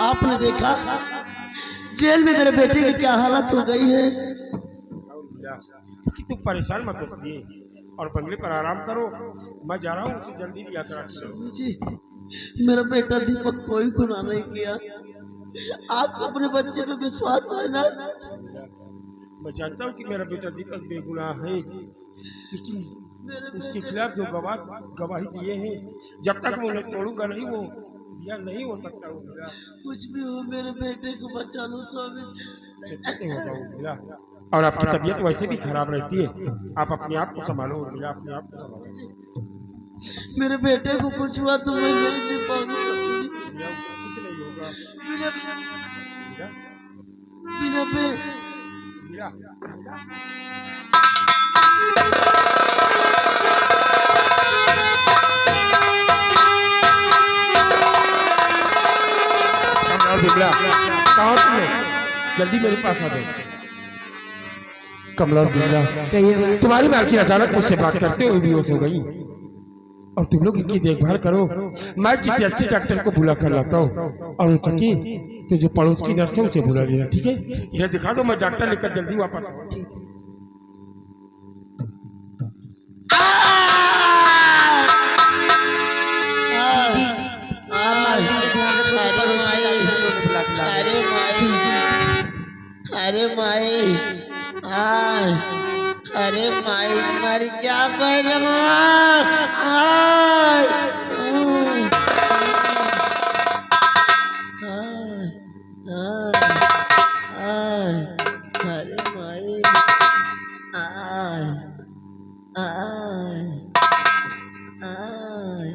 आपने देखा जेल में मेरे बेटे की क्या हालत हो गई है। कि तू परेशान मत हो और बंगले पर आराम करो। मैं जा रहा हूँ, उसे जल्दी लिया कर। स्वामी जी, मेरा बेटा दीपक कोई गुनाह नहीं किया। आपको अपने बच्चे पे विश्वास है ना? मैं जानता हूँ कि मेरा बेटा दीपक बेगुनाह है, लेकिन उसके खिलाफ जो गवाही दिए हैं, जब तक मैं उन्हें तोड़ूंगा नहीं, वो या नहीं हो सकता। वो मिला कुछ भी हो, मेरे बेटे को बचा लो स्वामी। नहीं होगा वो मिला। और आपकी तबीयत वैसे भी खराब रहती है, आप अपने आप को संभालो मिला, अपने आप को संभालो। मेरे बेटे को कुछ हुआ तो मैं नहीं जी पाऊंगा स्वामी जी। कुछ नहीं होगा बिना मिला, बिना पे मिला। बिमला, कहाँ तुम हो? जल्दी मेरे पास आ जाओ। कमला और बिमला, तुम्हारी मालकिन अचानक मुझसे बात करते हुए बेहोश हो गई, और तुम लोग इनकी देखभाल करो। मैं किसी अच्छे डॉक्टर को बुला कर लाता हूँ, और उनकी तो जो पड़ोस की नर्स है उसे बुला लेना, ठीक है? इन्हें दिखा दो, मैं डॉक्टर लेकर जल्दी वापस आऊंगा। अरे माई, आय, अरे माई मर जा बैरमा, आय, आय, आय, अरे माई, आय, आय, आय,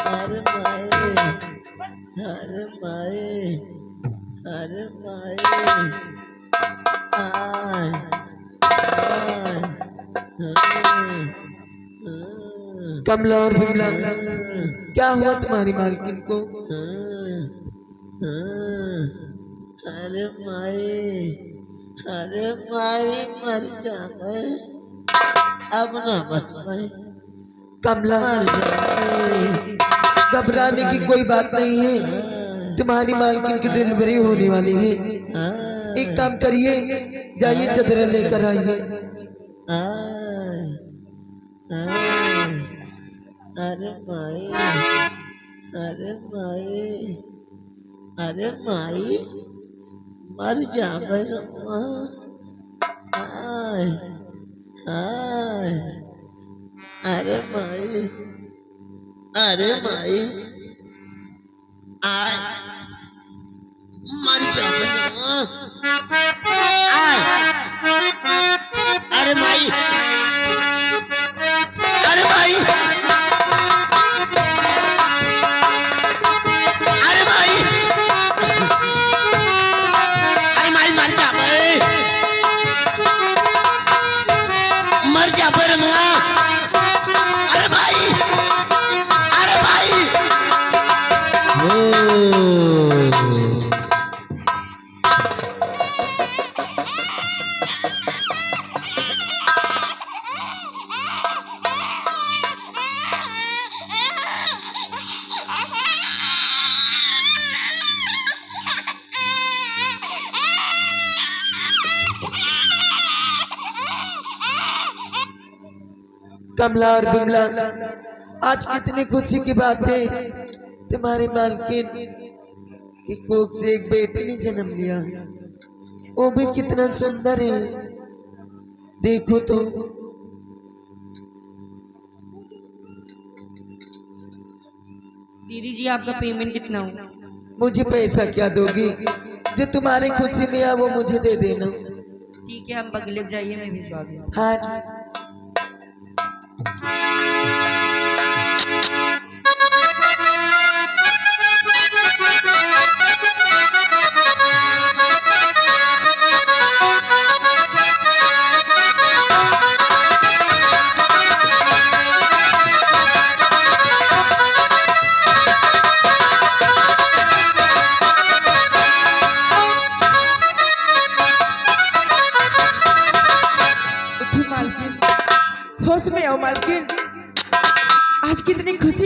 अरे माई, अरे माई, अरे माई, आय, कमला और बिमला, क्या हुआ तुम्हारी मालकिन को? अरे माई, अरे माई मर जा, मैं अब ना बच पाए। कमला, मर जा, घबराने की कोई बात नहीं है, तुम्हारी मालकिन की डिलीवरी होने वाली है। एक काम करिए, जाइए चदरा लेकर आइए। अरे माई, अरे माई, अरे माई मर जा बैरमा, आय, आय, अरे माई, अरे माई, आय, मर जा बैरमा, आय, अरे माई, अरे माई, अरे माई, अरे माई मर जा बे, मर जा बैरमा, अरे माई, अरे माई, कमला और बिमला, आज कितनी खुशी की बात है, तुम्हारी मालकिन की कोख से एक बेटे ने जन्म लिया, वो भी कितना सुंदर है, देखो तो। दीदी जी, आपका पेमेंट कितना हुआ? मुझे पैसा क्या दोगी? जो तुम्हारी खुशी में है वो मुझे दे देना। ठीक है, हम बगले जाइए, मैं भिजवा दूँ। हाँ जी।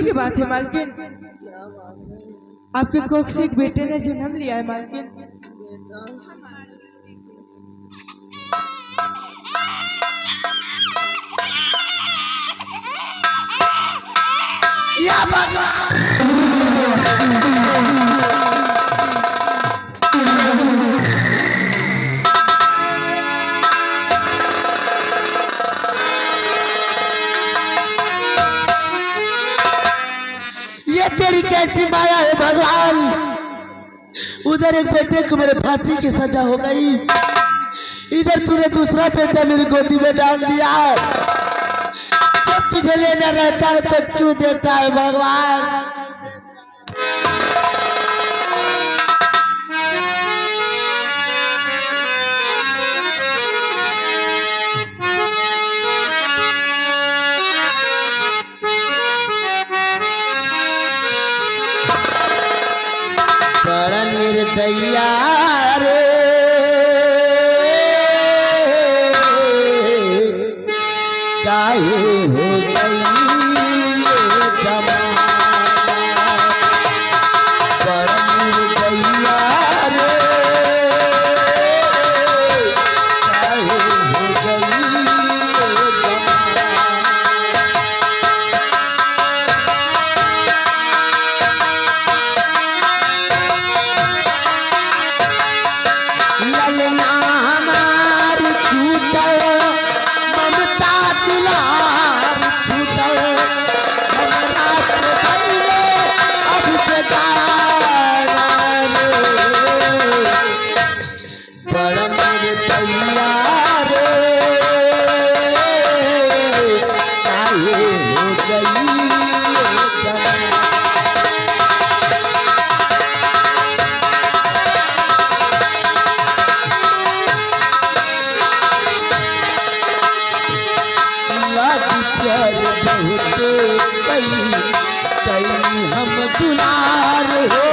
की बात है मालकिन, आपके कोख से एक बेटे ने जन्म लिया है मालकिन। या भगवान, ये तेरी कैसी माया है भगवान। उधर एक बेटे को मेरे फांसी की सजा हो गई, इधर तूने दूसरा बेटा मेरी गोदी में डाल दिया। जब तुझे लेना रहता है तो क्यों देता है भगवान। बड़ा निर्दया रे काहे हो गई ये जमाना। बड़ा निर्दया रे काहे हो गई ये जमाना। ललना हमारी छूटल, ममता दुलार छूटल, हमरा से पहले अब बेगाना रे। बड़ा निर्दया रे काहे हो गई ये जमाना। लागी प्यार बहुत कई कई हम दुलार हो,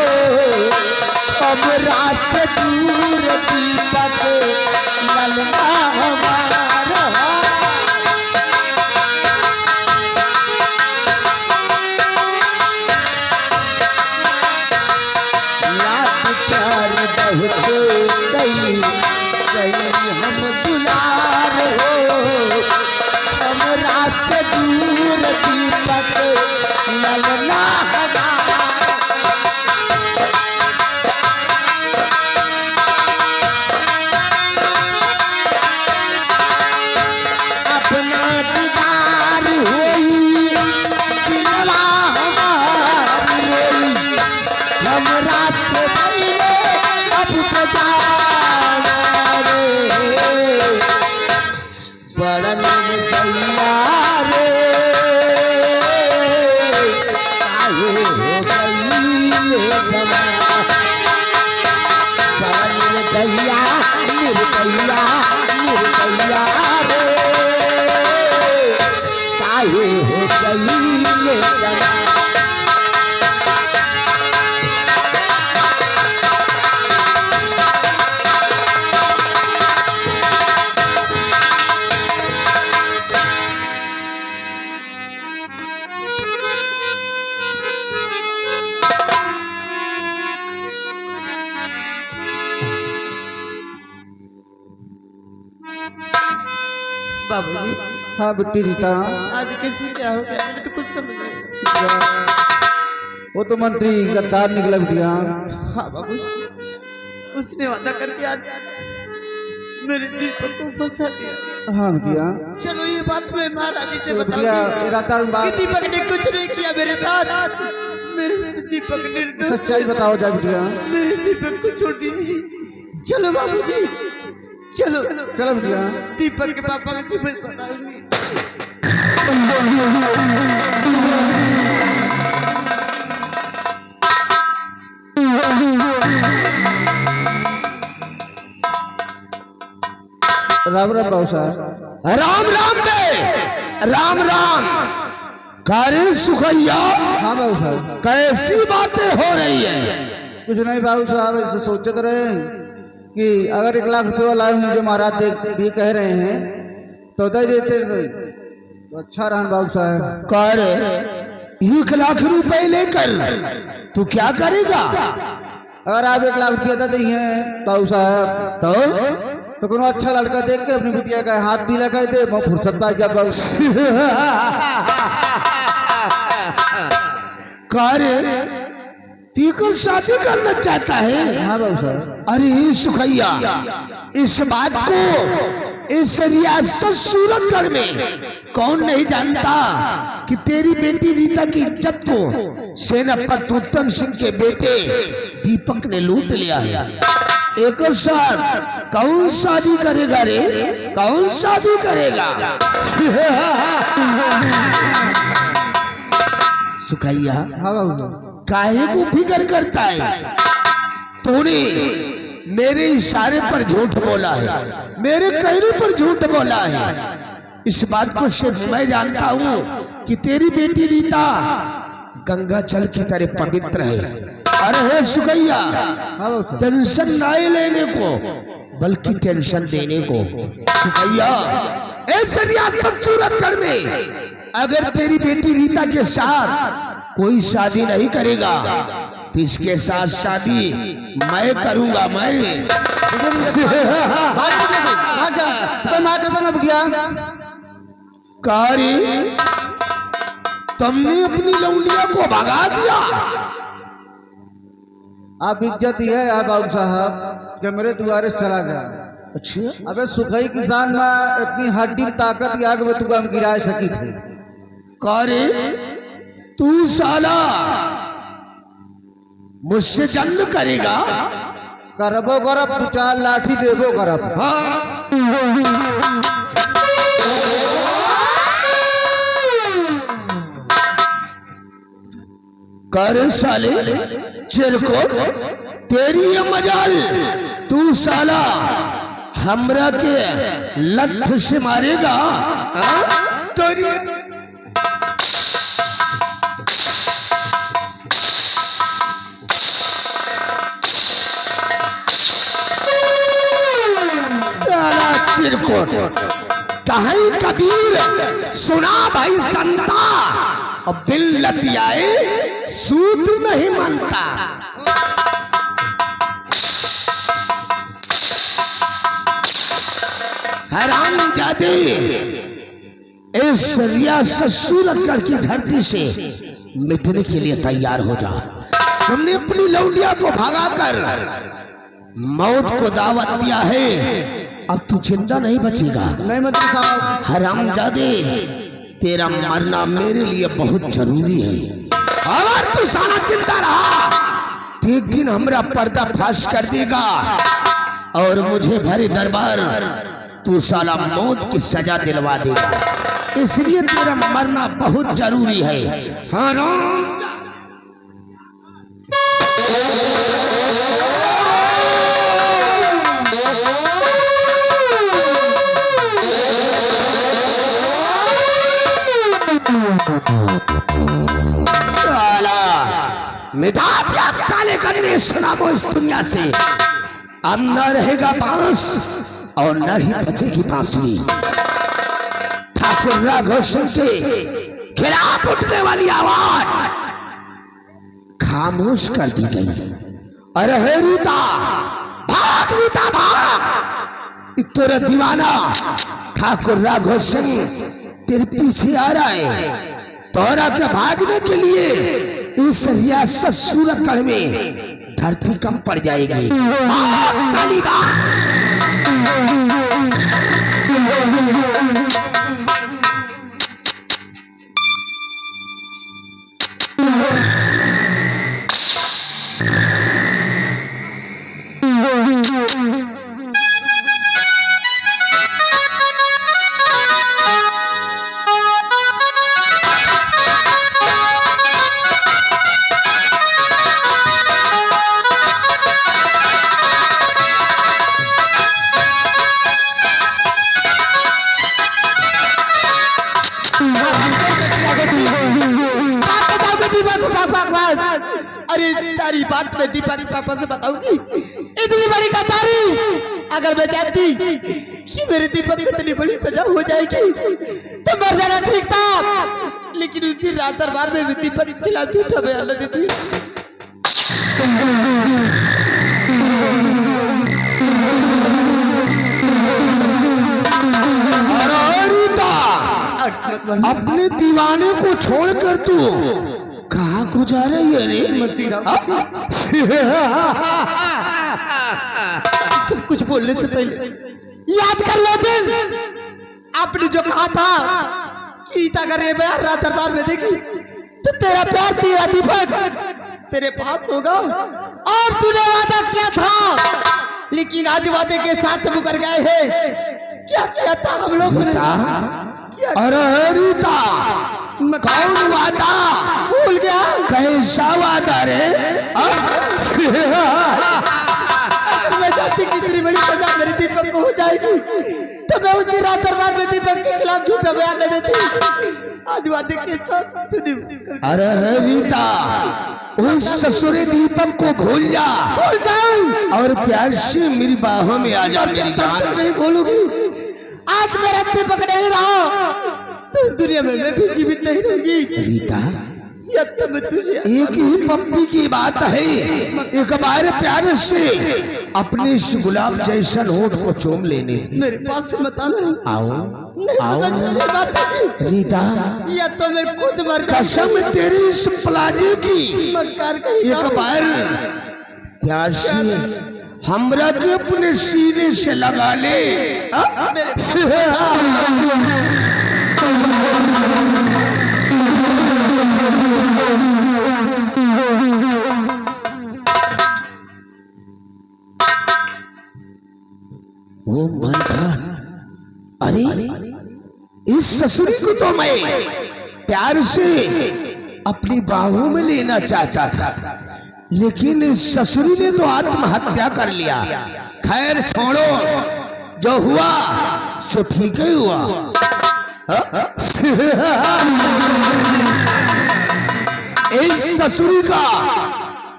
हमरा से दूर दीपक ललना हमारा। लागी प्यार बहुत कई कई हम दुलार हो, हमरा से दूर दीपक ललना हमारा। अपना दीदार होई दिलवा हमारी रोई, हमरा से पहले अब बजाना रे। बड़ा निर्दया रे काहे हो गई ये जमाना। बड़ा निर्दया निर्दया निर्दया रे काहे हो गई ये जमाना। बाबूजी, हाँ बिट्टी रीता, आज कैसे क्या हो गया, मुझे तो कुछ समझ नहीं आया। वो तो मंत्री गद्दार निकला बिटिया। हाँ बाबू, उसने वादा करके आज मेरे दीपक को फंसा दिया। हाँ बिटिया, चलो ये बात मैं महाराज से तो बिटिया बताऊंगी इरादा में कि बात दीपक ने कुछ नहीं किया मेरे साथ। मेरे दीपक निर्दोष सच्चाई है। बताओ जा बिटिया। मेरे दीपक को छोड़ दीजिए। चलो बाबूजी, चलो चलो बिटिया। दीपक के पापा को मैं बताऊंगी। राम राम बाबू साहब। राम राम बे, राम राम। कार्य सुखैया, हाँ बाबू साहब। कैसी बातें हो रही है। कुछ नहीं बाबू साहब, ऐसे सोचते तो रहे कि अगर 1 लाख रुपये वाला हूँ जो महाराज भी कह रहे हैं तो दे देते तो अच्छा रहा बाबू साहब। कर 1 लाख रुपए लेकर तू क्या करेगा? अगर आप 1 लाख रुपया दे दिए ताऊ साहब तो कोनो अच्छा लड़का देख के अपनी बिटिया का हाथ भी लगा दे, मैं फुर्सत पा जा बाबू। कार्य तीकर शादी करना चाहता है? हाँ बाबू साहब। अरे सुखैया, इस बात को इस रियासत सूरतगढ़ में कौन नहीं जानता कि तेरी बेटी रीता की इज्जत को सेनापति उत्तम सिंह के बेटे दीपक ने लूट लिया है। एक और साथ कौन शादी करेगा रे? कौन शादी करेगा? सुखैया, हाँ बाबू साहब। काहे को फिक्र करता है? तूने मेरे इशारे पर झूठ बोला है, मेरे कहने पर झूठ बोला है। इस बात को सिर्फ मैं जानता हूँ कि तेरी बेटी रीता गंगा जल की तरह पवित्र है। अरे हे सुखैया, टेंशन ना लेने को बल्कि टेंशन देने को। सुखैया, ऐसे रियासत सूरतगढ़ में अगर तेरी बेटी रीता के साथ कोई शादी नहीं करेगा तो इसके साथ शादी मैं करूंगा। मैं कारी, तुमने अपनी लौंडिया को भगा दिया। आप इज्जत ही है आप बाबू साहब कि मेरे द्वारे चला गया। अच्छा, अबे सुखई किसान में इतनी हड्डी ताकत की आग में तू हम गिरा सकी थे। कारी, तू साला मुझसे जंग करेगा? करबो करब, 2-4 लाठी देबो करब। हाँ, कर साले चिरकुट, तेरी ये मजाल। तू साला हमरा के लठ से मारेगा? तेरी चिरकुट कहीं कबीर सुना भाई संता, और बिल लतियाए सूत्र नहीं मानता। हरामजादे, इस रियासत सूरतगढ़ की धरती से मिटने के लिए तैयार हो जा। तुमने अपनी लौंडिया को भगाकर मौत को दावत दिया है, अब तू जिंदा नहीं बचेगा। नहीं मंत्री साहब। हरामजादे, तेरा मरना मेरे लिए बहुत जरूरी है। अगर तू साला जिंदा रहा तो एक दिन हमरा पर्दा फाश कर देगा और मुझे भरे दरबार तू साला मौत की सजा दिलवा देगा। इसलिए तेरा मरना बहुत जरूरी है। हराम मिटा दिया साले करने सुना वो इस दुनिया से। अब न रहेगा बांस और न ही बचेगी बांसुरी। ठाकुर राघव सिंह के खिलाफ उठने वाली आवाज खामोश कर दी गई। अरे हे रीता, भाग रीता भाग। इतना दीवाना ठाकुर राघव सिंह तेरे पीछे आ रहा है। तोरा के भागने के लिए इस रियासत सूरतगढ़ में धरती कम पड़ जाएगी। साली अरे सारी बात मैं दीपक पापा से बताऊंगी। इतनी बड़ी गद्दारी अगर मैं चाहती कि मेरे दीपक को इतनी बड़ी सजा हो जाएगी तो मर जाना ठीक था, लेकिन उस दिन रात दरबार में भी दीपक के खिलाफ झूठा बयान न देती। अपने दीवाने को छोड़कर तू कहाँ को जा रही है रे? सब कुछ बोलने से पहले याद कर लो दिन आपने जो कहा था कि अगर ये बयान रात दरबार में देखी तो तेरा प्यार तेरा दीपक तेरे पास होगा, और तूने वादा किया था, लेकिन आज वादे के साथ मुकर गए हैं। क्या किया था हम लोगों ने? अरे रीता, कौन वादा? भूल गया? कैसा वादा रे? मैं चाहती कि इतनी बड़ी सजा मेरे दीपक को हो जाएगी तो मैं उस दिन रात दरबार में दीपक के खिलाफ झूठा बयान न देती। आज वादे के साथ अरे रीता, उस ससुरे दीपक को भूल जाऊं और प्यार से मेरी बाहों में आ जा। मेरी जान नहीं बोलूंगी, आज मेरा दीपक नहीं रहा तो इस दुनिया में मैं भी जीवित नहीं रहूंगी। रीता, या तो मैं तुझे एक ही पप्पी की बात है, एक बार प्यार से अपने इस गुलाब जैसा होठ को चूम लेने। मेरे पास मत आना। आओ नहीं तो मैं तुझे बात की। रीता, या तो मैं खुद मर कसम तेरी इस प्लाजे की, मक्कार एक बार प्यार से हमरा के अपने सीने से लगा ले। वो माय गॉड, अरे इस ससुरी को तो मैं प्यार से अपनी बाहों में लेना चाहता था, लेकिन इस ससुरी ने तो आत्महत्या कर लिया। खैर छोड़ो, जो हुआ सो ठीक ही हुआ। इस ससुरी का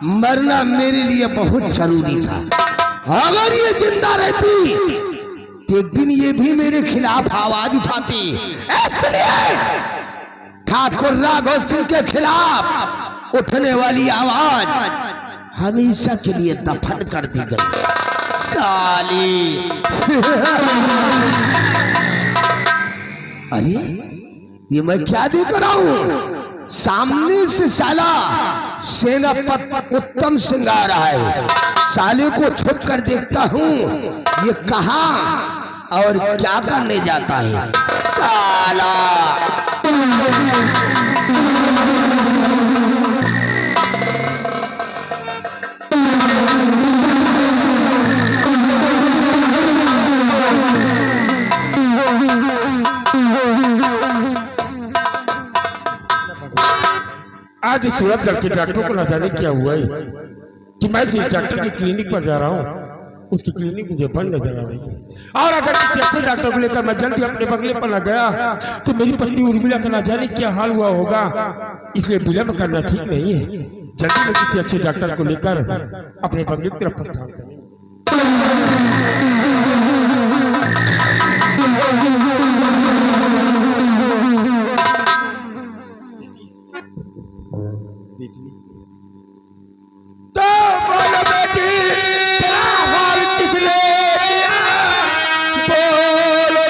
मरना मेरे लिए बहुत जरूरी था। अगर ये जिंदा रहती तो एक दिन ये भी मेरे खिलाफ आवाज उठाती, इसलिए ठाकुर राघव सिंह के खिलाफ उठने वाली आवाज हमेशा के लिए दफन कर दी गई। साली अरे ये मैं क्या देख रहा हूं? सामने से साला सेनापति उत्तम सिंह आ रहा है। साले को छुप कर देखता हूं ये कहां और क्या करने जाता है। साला आज सूरत लड़के डॉक्टर को न जाने क्या हुआ है कि मैं जिस डॉक्टर की क्लिनिक पर जा रहा हूँ उसकी क्लिनिक मुझे बंद नजर आ रही है, और अगर किसी अच्छे डॉक्टर को लेकर मैं जल्दी अपने बंगले पर न गया तो मेरी पत्नी उर्मिला का न जाने क्या हाल हुआ होगा। इसलिए विलंब करना ठीक नहीं है, जल्दी में किसी अच्छे डॉक्टर को लेकर अपने बंगले की तरफ प्रस्थान करें। तो बोलो बेटी तेरा हाल किसने किया? बोलो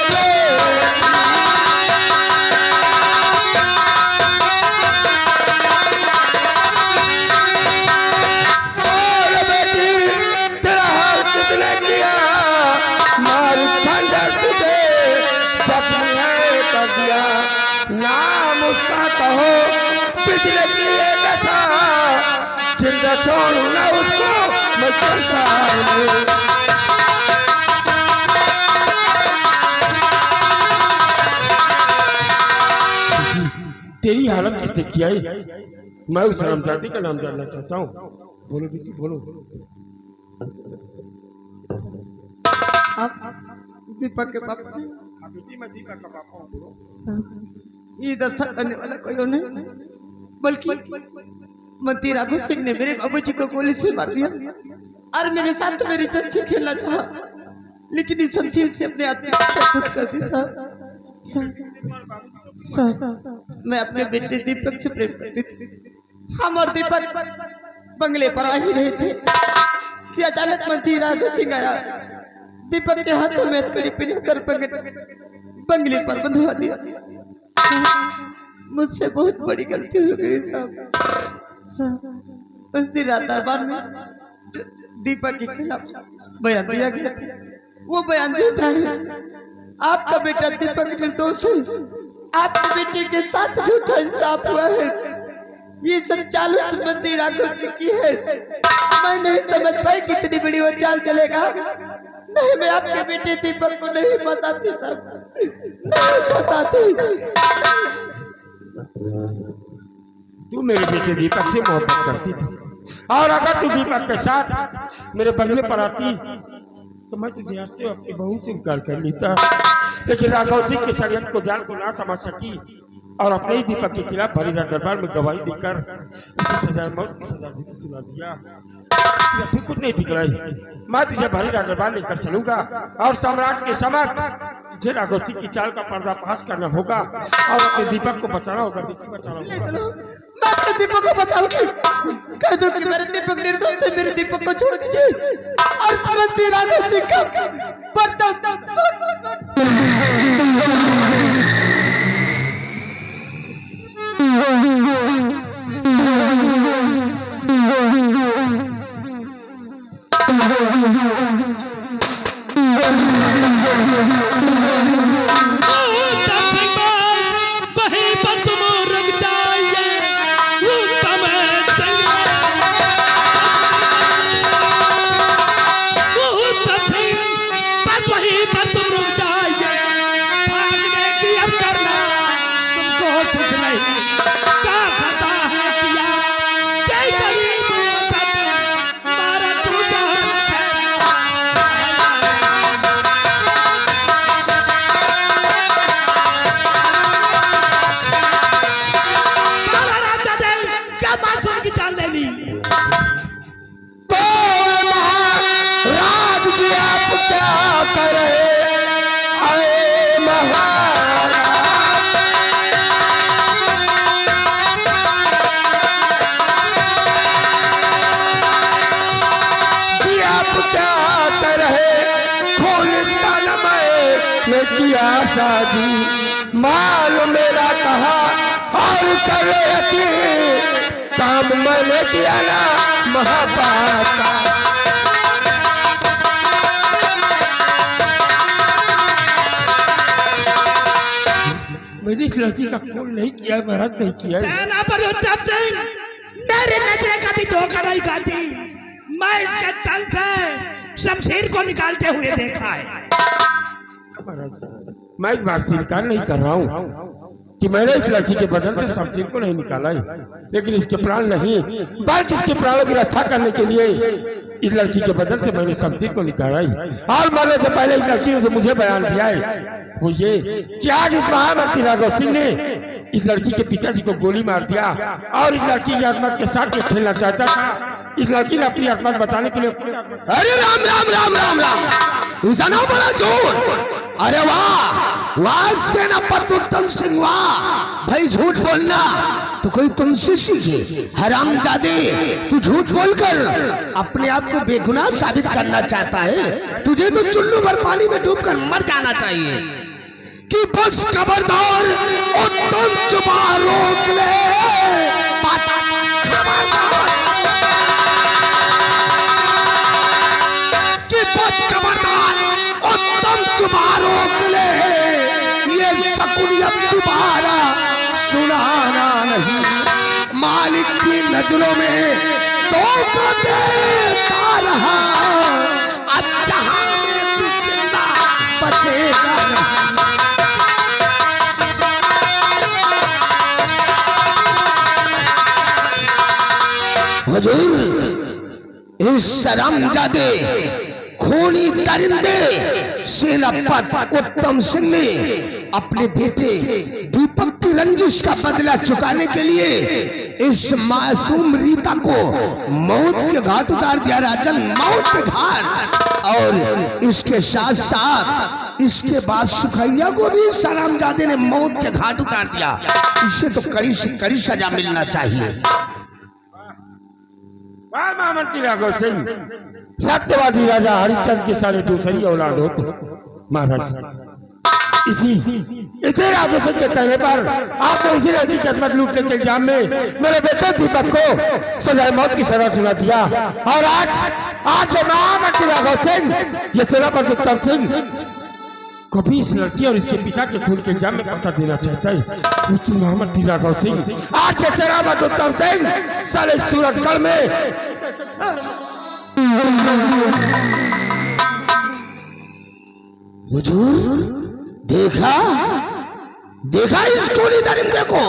बोलो बेटी तेरा हाल किसने किया? मारू खंडर तुझे जख्म कर दिया, नाम उसका कहो जिसने किए था, जिंदा छोड़ू ना उसको मैं संसार में। तेरी हालत किसने किया है? मैं उस रामजादी का नाम जानना चाहता हूँ। बोलो बेटी बोलो। दीपक के पापा, मैं दीपक का पापा हूँ। ये दशा करने वाला कोई और नहीं बल्कि मंत्री राघव सिंह ने मेरे बाबूजी को गोली से मार दिया और मेरे साथ मेरी इज्जत से खेलना चाहा। लेकिन इस शमशीर से अपने आत्मा खुद कर दी साहब। मैं अपने बेटे दीपक से प्रेम करती थी। हम और दीपक बंगले पर आ ही रहे थे कि अचानक मंत्री राघव सिंह आया। दीपक के हाथों में हथकड़ी पहनाकर बंगले पर बंधवा दिया। मुझसे बहुत बड़ी गलती हो गई साहब। उस दिन रात दरबार में दीपक के खिलाफ बयान दिया गया था। वो बयान देता है आपका बेटा दीपक निर्दोष है। आपके बेटे के साथ झूठा इंसाफ हुआ है। ये सब चालू संबंधी राघव सिंह की है। मैं नहीं समझ पाई कितनी बड़ी वो चाल चलेगा। नहीं, मैं आपके बेटे दीपक को नहीं बताती साहब, नहीं बताती। तू मेरे बेटे दीपक से मोहब्बत करती थी और अगर तू दीपक के साथ मेरे बंगले पर आती तो मैं तुझे हंसते अपनी बहू से इनकार कर लेता। लेकिन राघव सिंह के षड्यंत्र को जान को ना समझ सकी और अपने ही दीपक के खिलाफ भरी दरबार में गवाही देकर उसे सजा मौत की सजा सुना दिया। फिर कुछ नहीं बिगड़ाई। मैं तुझे भरी दरबार लेकर चलूंगा और सम्राट के समक्ष तुझे राघव सिंह की चाल का पर्दाफाश करना होगा और अपने दीपक को बचाना होगा। मैं अपने दीपक को बताऊंगी। कह दो कि मेरे दीपक निर्दोष है। मेरे दीपक को छोड़ दीजिए और समझती राघव सिंह का पर्दा। शादी माल मेरा कहा और करे यकीन काम मैंने किया ना महापाप का। मैंने इस लड़की का खून नहीं किया, मरद नहीं किया। मेरे नजरे का भी धोखा नहीं खाती। मैं इसके तन से शमशीर को निकालते हुए देखा है। मैं इस बात से इनकार नहीं कर रहा हूँ कि मैंने इस लड़की के बदन से शमशीर को नहीं निकाला है, लेकिन इसके प्राण नहीं बल्कि इसके प्राणों की रक्षा करने के लिए इस लड़की के बदन से मैंने शमशीर को निकाला है। और मरने से पहले इस लड़की ने जो मुझे बयान दिया है वो ये कि आज इस महामंत्री राघव सिंह ने इस लड़की के पिताजी को गोली मार दिया और इस लड़की की आत्मा के साथ ये खेलना चाहता था। इस लड़की ने अपनी आत्मा बताने के लिए अरे राम राम राम राम राम, इतना बड़ा जोर। अरे वाह वाह सेनापति उत्तम सिंह, वाह भाई। झूठ बोलना तो कोई तुमसे सीखे। हरामजादे, तू झूठ बोलकर अपने आप को बेगुनाह साबित करना चाहता है। तुझे तो चुल्लू भर पानी में डूबकर मर जाना चाहिए। कि बस खबरदार उत्तम चुपा रोक ले। कि बस खबरदार उत्तम चुपा रोक ले। ये शकुन अब दोबारा सुनाना नहीं। मालिक की नजरों में धोखा देता रहा। अब जहां में तू जिंदा बचेगा नहीं। हुजूर, इस शर्मजादे खूनी दरिंदे सेनापति उत्तम सिंह ने अपने बेटे दीपक की रंजिश का बदला चुकाने के लिए इस मासूम रीता को मौत के घाट उतार दिया राजन, मौत के घाट। और इसके साथ साथ इसके बाद सुखैया को भी सलामजादे ने मौत के घाट उतार दिया। इसे तो कड़ी से कड़ी सजा मिलना चाहिए। वाह महामंत्री राघव सिंह, सत्यवादी राजा हरिश्चंद्र के सारे दूसरी औलाद हो तो महाराज। इसी राघव सिंह के कहने पर आपने इसी लड़की की अदमत लूटने के इल्जाम में मेरे बेटे दीपक को सजाए मौत की सजा सुना दिया। और आज ये महामंत्री राघव सिंह, ये सेनापति उत्तम सिंह को भी इस लड़की और इसके पिता के खून के इल्जाम में पकड़ देना चाहता है। लेकिन महामंत्री राघव सिंह, आज ये सेनापति उत्तम सिंह साले सूरतगढ़ में हुजूर, देखा इस खूनी दरिंदे को,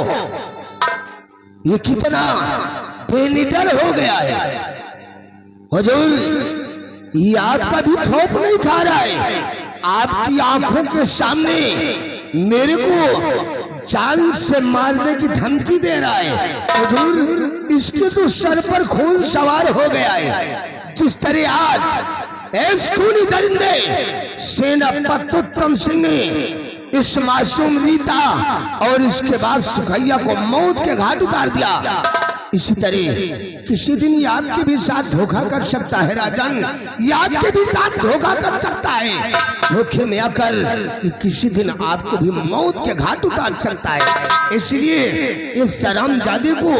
ये कितना बेनिडर हो गया है। हुजूर, ये आपका भी खौफ नहीं खा रहा है। आपकी आंखों के सामने मेरे को जान से मारने की धमकी दे रहा है। हुजूर, इसके तो सर पर खून सवार हो गया है। जिस तरह आज इस खूनी दरिंदे सेनापति उत्तम सिंह ने इस मासूम रीता और इसके बाद सुखैया को मौत के घाट उतार दिया, इसी तरह किसी दिन ये आपके भी साथ धोखा कर सकता है राजन, ये आपके भी साथ धोखा कर सकता है। धोखे में आकर किसी दिन आपको भी मौत के घाट उतार सकता है। इसलिए इस सरामजादे को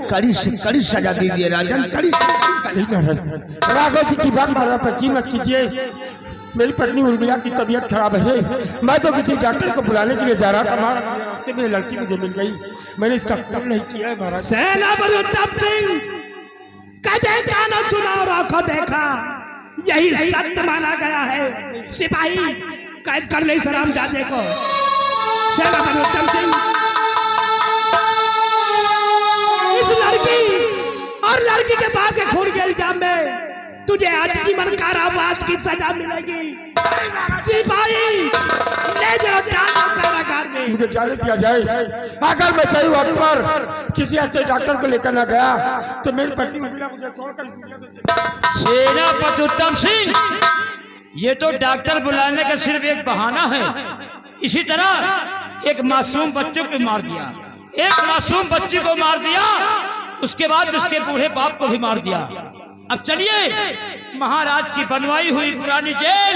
कड़ी से कड़ी सजा दीजिए राजन, कड़ी से कड़ी सजा। राघव सिंह की बात मारा पर कीमत कीजिए। मेरी पत्नी उर्मिला की तबीयत खराब है, मैं तो किसी डॉक्टर को बुलाने के लिए जा रहा था। रास्ते में लड़की मुझे मिल गई, मैंने इसका खून नहीं किया है महाराज। सेनापति उत्तम सिंह, कदे कानों सुना और आंखों देखा, यही सत्य माना गया है। सिपाही कैद कर ले सरामजादे को। सेनापति उत्तम सिंह, इस लड़की और लड़की के बाप के खून के इल्जाम में तुझे आजीवन कारावास की सजा मिलेगी। सिपाही, ले जाओ कारागार में। मुझे जाने दिया जाए। अगर मैं सही वक्त पर किसी अच्छे डॉक्टर को लेकर ना गया तो मेरी पत्नी उर्मिला मुझे छोड़कर दुनिया में चली। सेनापति उत्तम सिंह, ये तो डॉक्टर बुलाने का सिर्फ एक बहाना है। इसी तरह एक मासूम बच्चे को मार दिया, एक मासूम बच्ची को मार दिया, उसके बाद उसके बूढ़े बाप को भी मार दिया। अब चलिए, महाराज की बनवाई हुई पुरानी जेल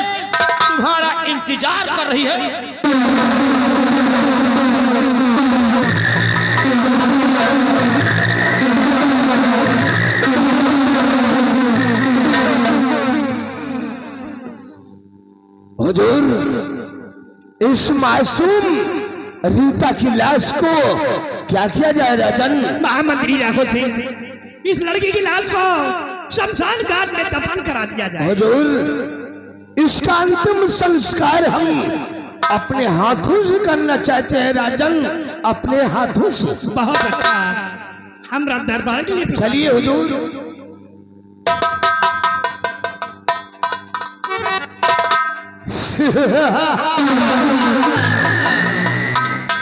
तुम्हारा इंतजार कर रही है। हुजूर, इस मासूम रीता की लाश को क्या किया जाए राजन? महामंत्री राघव सिंह, इस लड़की की लाश को शमशान घाट में दफन करा दिया जाए। हुजूर, इसका अंतिम संस्कार हम अपने हाथों से करना चाहते हैं राजन, अपने हाथों से। बहुत अच्छा, हमरा दरबार के लिए चलिए हुजूर।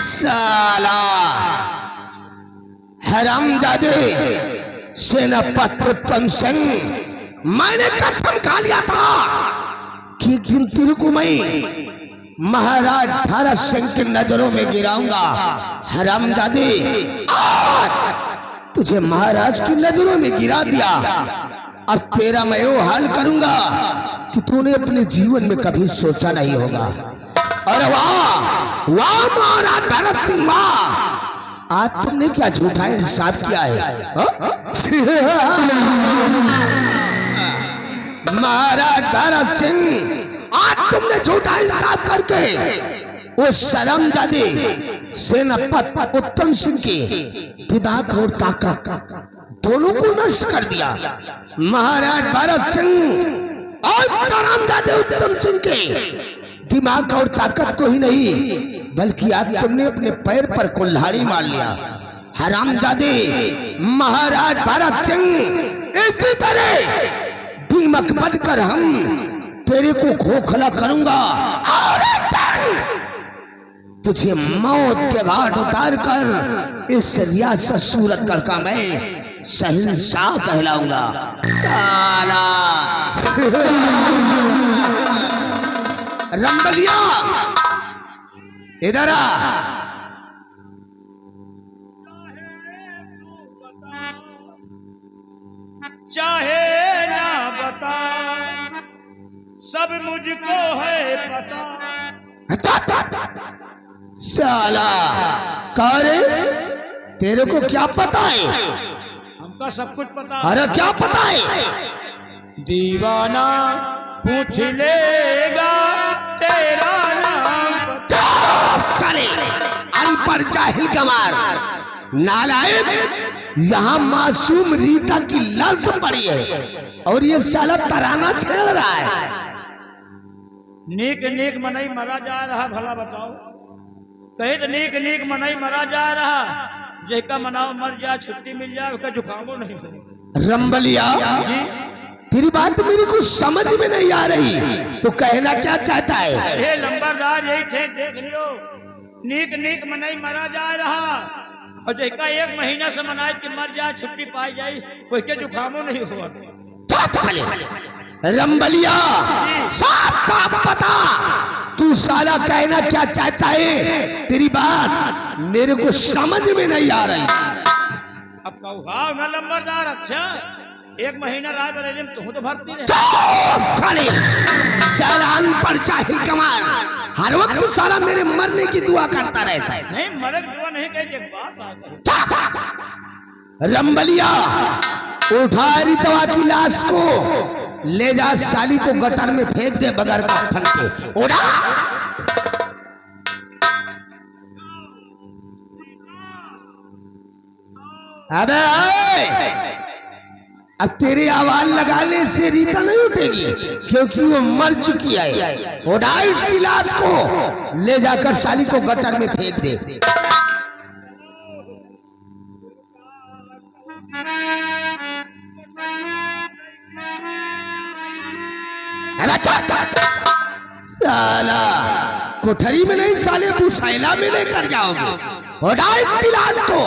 साला हरामजादे सेनापति उत्तम सिंह, मैंने कसम खा लिया था कि एक दिन तेरे को मैं महाराज भरत सिंह की नजरों में गिराऊंगा। हरामजादे, आज तुझे महाराज की नजरों में गिरा दिया। अब तेरा मैं वो हाल करूंगा कि तूने अपने जीवन में कभी सोचा नहीं होगा। अरे वाह वाह महाराज भरत सिंह, वाह, आज तुमने क्या झूठा हिसाब किया है? महाराज भरत सिंह, आज तुमने झूठा हिसाब करके वो शर्मजादे सेनापति उत्तम सिंह के दिमाग और ताकत दोनों को नष्ट कर दिया। महाराज भरत सिंह और शर्मजादे उत्तम सिंह के दिमाग और ताकत को ही नहीं, बल्कि आज तुमने अपने पैर पर कुल्हाड़ी मार लिया। हरामजादे महाराज भरत सिंह, इसी तरह दीमक बनकर हम तेरे को खोखला करूंगा और एक दिन तुझे मौत के घाट उतार कर इस रियासत सूरतगढ़ का मैं शहंशाह कहलाऊंगा साला। रंबलिया इधर आ। चाहे ना बता सब मुझको है पता। साला कारे तेरे को क्या पता है? हमका सब कुछ पता। अरे क्या पता है? दीवाना पूछ लेगा तेरा नाम। चले अनपढ़ जाहिल गंवार नालायक, यहाँ मासूम रीता की लाश पड़ी है और ये साला तराना छेड़ रहा है। नेक नेक मनई मरा जा रहा, भला बताओ। कहे तो नेक नेक मनई मरा जा रहा, जैका मनाओ मर जाए, छुट्टी मिल जाए, उसका जुकामो नहीं हो। रंबलिया जी तेरी बात मेरी कुछ समझ में नहीं आ रही, तो कहना क्या चाहता है? ये लंबरदार यही थे, देख लियो। नेक नेक मनई मरा जा रहा और जैका 1 महीना से मनाए कि मर जाए, छुट्टी पाई जाए, उसके जुकामो नहीं हुआ। रंबलिया साफ साफ बता, तू साला कहना क्या चाहता है? तेरी बात मेरे को समझ में नहीं आ रही। अब कहा ना लंबरदार, अच्छा 1 महीना रात बरेली में तू तो भर्ती रहे। साले साला अनपढ़ जाहिल गंवार हर वक्त साला मेरे मरने की दुआ करता रहता है। नहीं मरे की दुआ नहीं कही, एक बात आ। रंबलिया उठा रितवा की लाश को ले जा, साली को गटर में फेंक दे बगैर कफन के। उड़ा अबे अब तेरे आवाज लगाने से रीता नहीं उठेगी, क्योंकि वो मर चुकी है। उठा उसकी लाश को ले जाकर साली को गटर में फेंक दे। साला कोठरी में नहीं साले बुसैला में लेकर जाओगे। उठा इसकी लाश को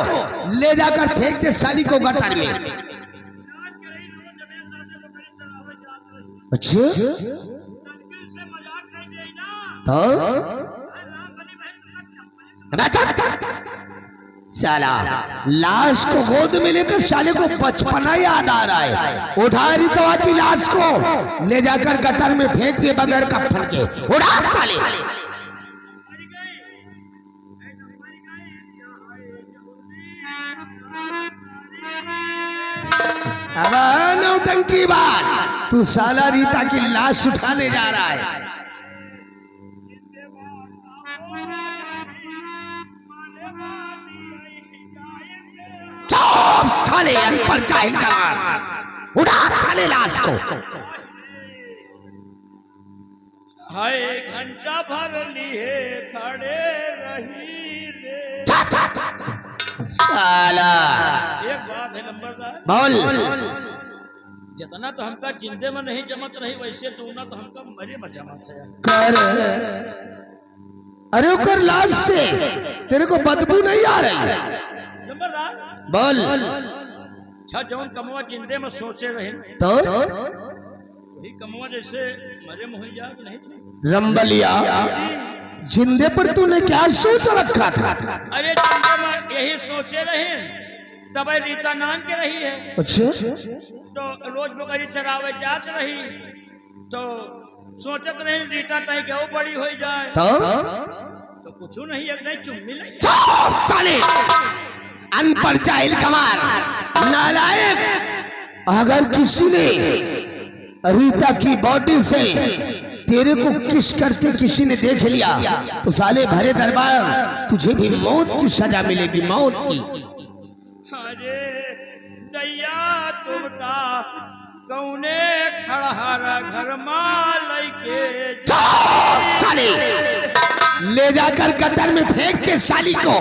ले जाकर फेंक दे साली को गटर में। अच्छा तो साला लाश को गोद में लेकर साले को बचपना याद आ रहा है। उठा रितवा की लाश को ले जाकर गटर में फेंक दे बगैर कफन के। उठा साले। अब नौटंकी बात, तू साला रीता की लाश उठाने जा रहा है। साले अनपढ़ जाहिल गंवार, उठा साले लाश को। हाय घंटा भर लिए खड़े रही रे। साला एक बात है नंबरदार, बोल। जितना तो हमका जिंदे में नहीं जमत रही, वैसे तो ना तो हमका मरे में जमत है। कर अरे कर लाश से तेरे को बदबू नहीं आ रही? नंबरदार बोल। अच्छा जौन कमवा जिंदे में सोचे रहे तो वही कमवा जैसे मरे मुही जा नहीं थे। रंबलिया जिंदे पर तूने क्या सोच रखा था? अरे जिंदे में यही सोचे रहे, तब रीता नान के रही है। अच्छा तो रोज बकरी चरावे जात रही, तो सोचत रही रीता तय के बड़ी हो जाए, तो कुछ नहीं, एक नहीं चुम्मी नहीं। साले अनपढ़ जाहिल गंवार नालायक, अगर किसी ने रीता की बॉडी से तेरे को किस करते किसी ने देख लिया तो साले भरे दरबार तुझे भी मौत की सजा मिलेगी, मौत की। अरे दैया तुमता कौने खड़हारा घर माल के साले ले जाकर गटर में फेंक के साली को।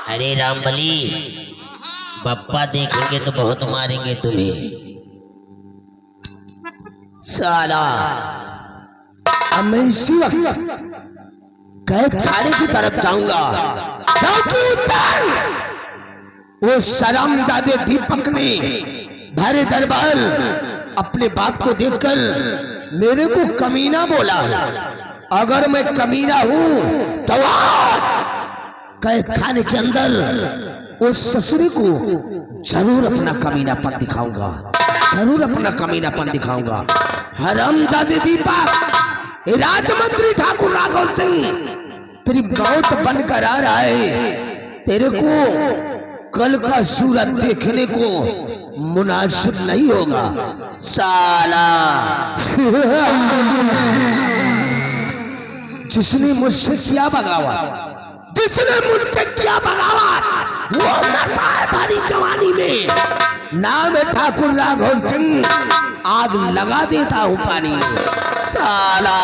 अरे रामबली, पप्पा देखेंगे तो बहुत मारेंगे तुम्हें। साला अब मैं इसी वक्त कैद खाने की तरफ जाऊंगा, क्योंकि उत्तर वो शर्मजादे दीपक ने भरे दरबार अपने बाप को देखकर मेरे को कमीना बोला है। अगर मैं कमीना हूं तो कैद खाने के अंदर उस ससुरी को जरूर अपना कमीनापन दिखाऊंगा, जरूर अपना कमीनापन दिखाऊंगा। हरामजादे दीपक, राजमंत्री ठाकुर राघव सिंह तेरी मौत बनकर आ रहा है, तेरे को कल का सूरज देखने को मुनासिब नहीं होगा साला। जिसने मुझसे किया बगावत, जिसने मुझसे किया बगावत, वो मरता है भारी जवानी में। नाम है ठाकुर राघव सिंह, आग लगा देता हूं पानी में साला।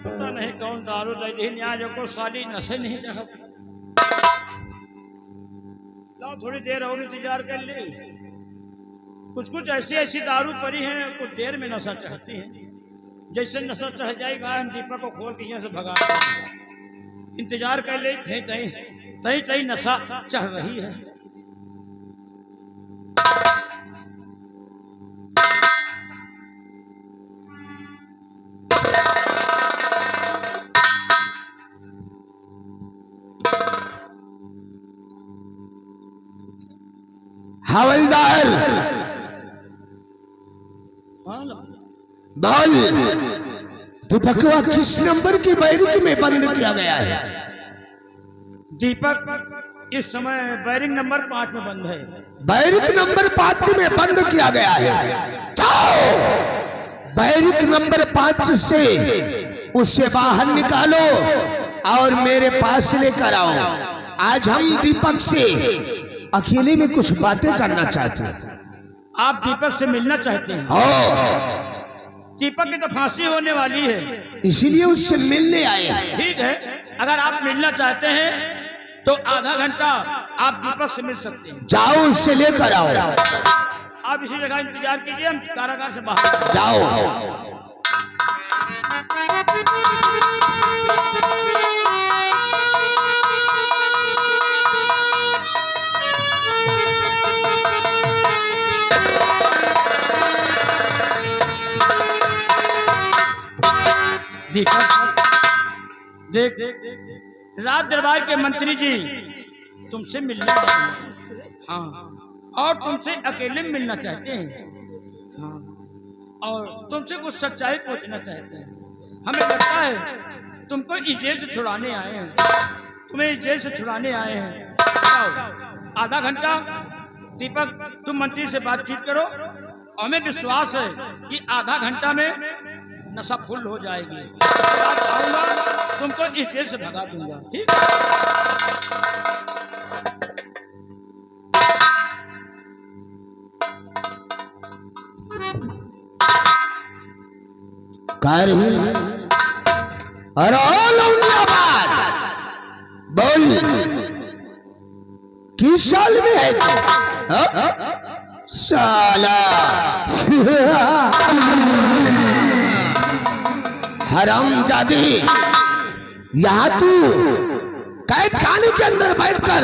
पता नहीं कौन दारू दे दी न्याय को साली नशे नहीं चढ़ा। लाओ थोड़ी देर और इंतजार कर ले। कुछ कुछ ऐसी ऐसी दारू पड़ी है, कुछ देर में नशा चढ़ती है। जैसे नशा चढ़ जाएगा हम दीपक को खोल के यहाँ से भगा देंगे। इंतजार कर ले, कहीं कहीं कहीं कहीं नशा चढ़ रही है। हवलदार बोल, दीपकवा किस नंबर की बैरिक में बंद किया गया है? दीपक इस समय बैरिंग नंबर 5 में बंद है। बैरिक नंबर 5 में बंद किया गया है। जाओ बैरिक नंबर 5 से उसे बाहर निकालो और मेरे पास लेकर आओ। आज हम दीपक से अकेले में कुछ बातें करना चाहते हैं। आप दीपक से मिलना चाहते हैं? हो, दीपक की तो फांसी होने वाली है, इसीलिए उससे मिलने आए हैं। ठीक है, अगर आप मिलना चाहते हैं तो आधा घंटा आप दीपक से मिल सकते हैं। जाओ उससे लेकर आओ। आप इसी जगह इंतजार कीजिए, हम कारागार से बाहर जाओ। दीपक देख, राज दरबार के मंत्री जी तुमसे मिलने आए हैं। हाँ, और तुमसे अकेले में मिलना चाहते हैं। हाँ, और तुमसे कुछ सच्चाई पूछना चाहते हैं। हमें लगता है तुमको इस जेल से छुड़ाने आए हैं, तुम्हें इस जेल से छुड़ाने आए हैं। आओ, आधा घंटा दीपक तुम मंत्री से बातचीत करो। हमें विश्वास है कि आधा घंटा में नशा फुल हो जाएगी। आऊंगा, तुमको इस जेल से भगा दूंगा, ठीक? अरे ओ लौंडियाबाद, बोल किस साल में है तू? हाँ? साला हरामजादी, यहाँ तू कैद खाने के अंदर बैठकर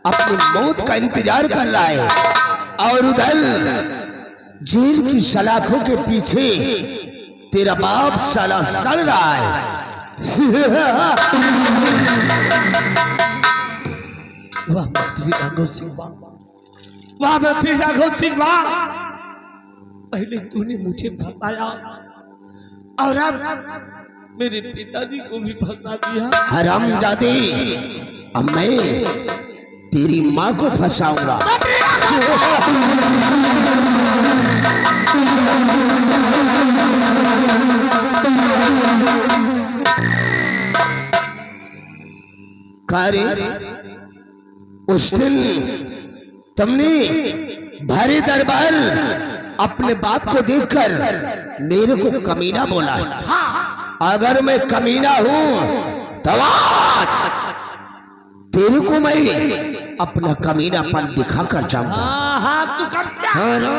अपनी मौत का इंतजार कर रहा है, और उधर जेल की सलाखों के पीछे तेरा बाप साला सड़ रहा है। वाह मंत्री राघव सिंह वाह, वाह मंत्री राघव सिंह वाह, पहले तूने मुझे फंसाया और अब मेरे पिताजी को भी फंसा दिया। हरामजादी, अब मैं तेरी माँ को फंसाऊंगा। कारे, उस दिन तुमने भारी दरबार अपने बाप को देखकर मेरे को कमीना बोला। अगर मैं कमीना हूं तो तेरे को मैं अपना कमीनापन दिखा कर जाऊंगा। हाँ तू कब क्या? हाँ ना?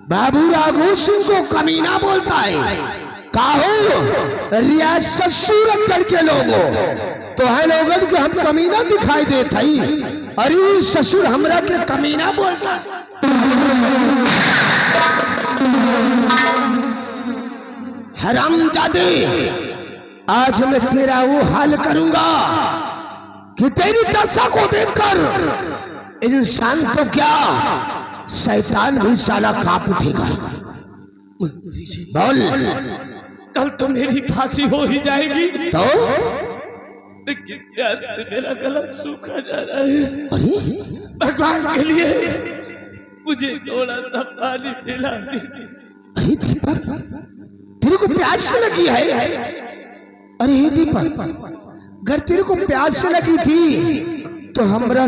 बाबू राघव सिंह को कमीना बोलता है। काहो रियासत सूरत के लोगों तो है लोगन को हम कमीना दिखाई देता ही, अरे ससुर हमरा के कमीना बोलता। हरामजादे, आज मैं तेरा वो हाल करूंगा कि तेरी दशा को देखकर इंसान तो क्या शैतान भी साला कांप उठेगा। बोल, कल तो मेरी फांसी हो ही जाएगी, तो लेकिन प्यार से मेरा गला सूखा जा रहा है। अरे भगवान के लिए मुझे थोड़ा सा पानी पिला दी। अरे दीपक, तेरे को प्यास से लगी है? अरे दीपक, अगर तेरे को प्यास से लगी थी तो हमरा